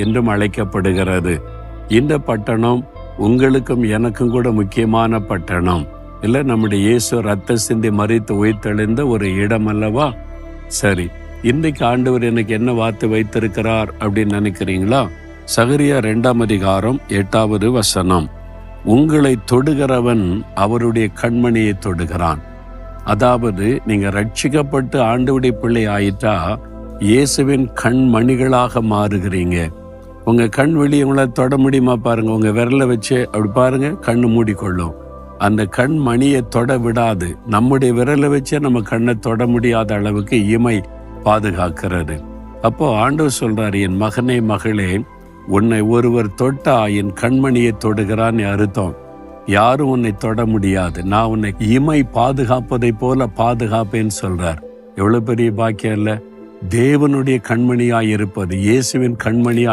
என்றும் அழைக்கப்படுகிறது. இந்த பட்டணம் உங்களுக்கும் எனக்கும் கூட முக்கியமான பட்டணம் இல்ல. நம்முடைய இயேசு ரத்த சிந்தி மரித்து உயிர்த்தெழுந்த ஒரு இடம் அல்லவா? சரி, இன்றைக்கு ஆண்டவர் எனக்கு என்ன வார்த்தை வைத்திருக்கிறார் அப்படின்னு நினைக்கிறீங்களா? சகரியா 2ஆம் அதிகாரம் 8வது வசனம். உங்களை தொடுகிறவன் அவருடைய கண்மணியை தொடுகிறான். அதாவது நீங்க ரட்சிக்கப்பட்டு ஆண்டவருடைய பிள்ளை ஆயிட்டா இயேசுவின் கண்மணிகளாக மாறுகிறீங்க. உங்க கண் வெளியே உங்களை தொட முடியுமா பாருங்க. உங்க விரலை வச்சு அப்படி பாருங்க, கண்ணு மூடிக்கொள்ளும். அந்த கண் மணியை தொட விடாது. நம்முடைய விரலை வச்சே நம்ம கண்ணை தொட முடியாத அளவுக்கு இமை பாதுகாக்கிறது. அப்போ ஆண்டவர் சொல்றாரு, என் மகனே மகளே, உன்னை ஒருவர் தொட்டா என் கண்மணியை தொடுகிறான்னு அர்த்தம். யாரும் உன்னை தொட முடியாது. நான் உன்னை இமை பாதுகாப்பதை போல பாதுகாப்பேன்னு சொல்றார். எவ்வளவு பெரிய பாக்கியம் இல்ல? தேவனுடைய கண்மணியாய் இருப்பது, இயேசுவின் கண்மணியாய்